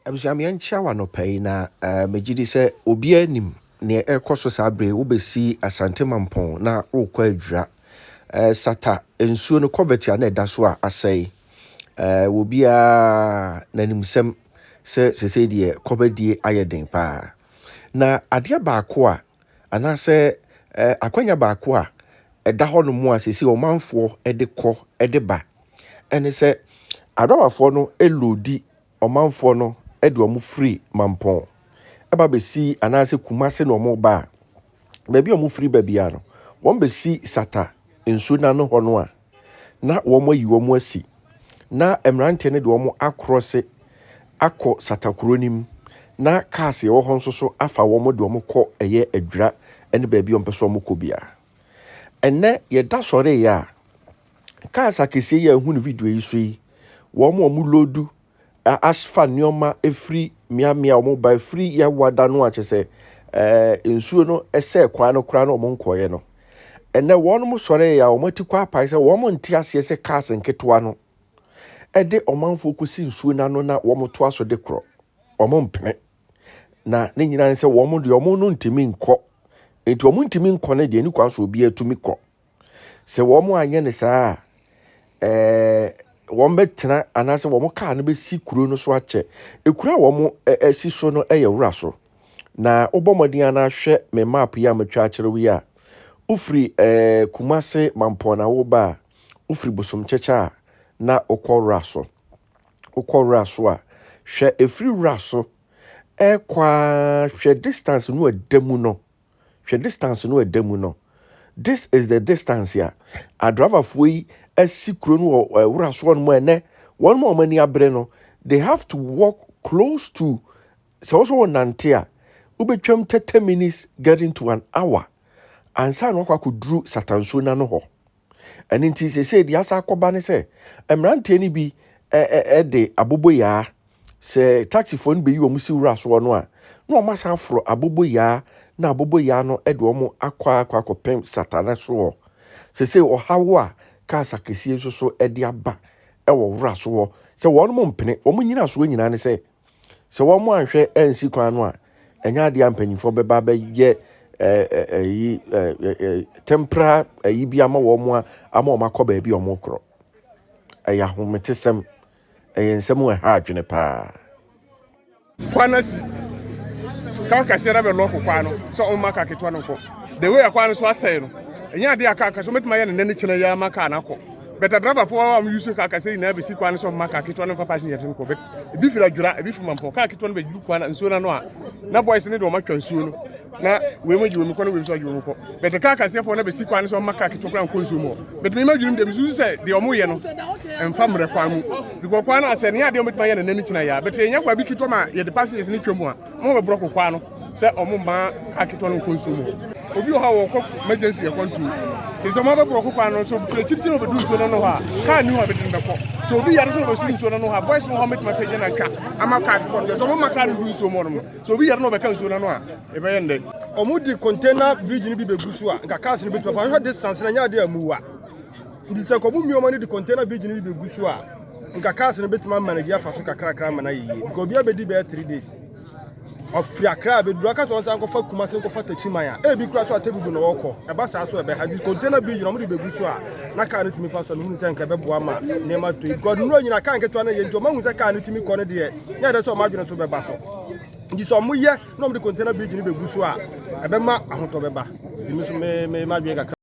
Abusua yancha wa no pay na megidi se obi anim ne ekoso sabre wo besi Asante Mampon na wokwa adwura sata ensuo no coverty na eda so a asai obi a nanimsem se de kobadie ayeden pa na ade baako a anase akwanya baako a eda ho no mu a sesi omanfo ede kɔ ede ba ene se adawafo no elodi omanfo no ede omu free Mampon eba besi anase Kumase no omo ba baby omu free baby ano won besi sata ensu na no ho no a na womo yi womo asi na emrante ne de womo akrose akọ sata kronim na cars ye wo ho nso so afa womo de womo kọ eye adwura ene baby ompeso womo kọ bia enne ye da sore ya cars akese ya hu no video yi so yi womo lodu asfa nioma efri miamia omo ba free ya wada no a chese ensuo no ese kwa no kra no omo nkoye no ene wonum sore ya omo ti kwa pai se womo nti ase se cars nketoa no ede omanfo kosi nsuo na no na womo to aso de kro omo mpene na ne nyina se womo de omo no ntimi nkọ enti omo ntimi nkọ ne de ni kwa so obi atumi kọ se womo anye ne saa won betena anase womo ka no be si kuro no so ache ekura womo si so no wura so na obomodin ana hwe me map ya matwa akere wi a ufri Kumase Mampon na wo ba ufri bosom checha na okora so a hwe efri wura so kwa hwe distance no adamu no this is the distance ya a driver foi esikro no wura so no ene one more mani abre no they have to walk close to so nantia ubetwam 30 minutes getting to an hour ansa no kwa kudru satanso na no ho eni nti se dia sa akoba ne se emrante ni bi de aboboya se taxi phone be yi omu si wura so no a no masa afro aboboya na aboboya no de omu akwa pem satana so se ohawo a ka sakesi so de aba ewo wura so se won mo mpene omu nyina so nyina ne se won mo anhwe ansi kwan no a enya de ampanyifo beba ba ye tempera yi bi ama wo mo ama o makoba bi o mo kro eya hometesem eyensem we ha adwene pa kwanasi ka shera be loko kwano so o maka ketwa no ko the way akwano so asay no enya de aka so metima ye ne ne kyena ya maka na ko beta driver for am use ka say na be si kwano so maka ketwa no papa shin yetin ko bet ebi fira dwura ebi fu Mampon ka ketwa no be dwuru kwana nsuo na no a na boys ne de o matwa nsuo no na we mo jiwo mi ko no we so jiwo mi ko beta ka say for na be si kwano so maka ketwa kwana ko nsuo mo bet me ma dwuru dem su say de o mo ye no emfa mre kwan mu because kwan na say ne ade o metima ye ne ne kyena ya bet enya kwa bi kitwa ma ye de passengers ne twemu a mo be broko kwano se omo ma akito no konsumo obi o ha wo ko emergency e kontu ke so ma be broko kwa no so chirichiri no be du so no ha ka ni ho be tin be ko so obi yare so be du so no ha boys no ho met ma peje na ka ama ka akito so mo ma ka du so mo no so obi yare no be kan so no ha e be yende omo di container bridge ni bi be gusu a nka cars ni be to fa distance na nya de amuwa ndi se ko bu mi o ma ni di container bridge ni bi be gusu a nka cars ni betima manage afa so kakra ma na yiye ko obi abedi be 3 days of Accra be draka so nsan ko fa Kumase ko fa Tachimaya e bi kura so atebubu no woko e ba sa so e be ha container bridge no mo de be gusu a na ka no timi fa so no hu nsan ka be boa ma ne ma to god no nyina ka nketo na ye njo ma hu nsan ka no timi ko no de nya de so ma dwene so be ba so ndi so mo ye no mo de container bridge ni be gusu a e be ma ahoto be ba timi so me ma dwe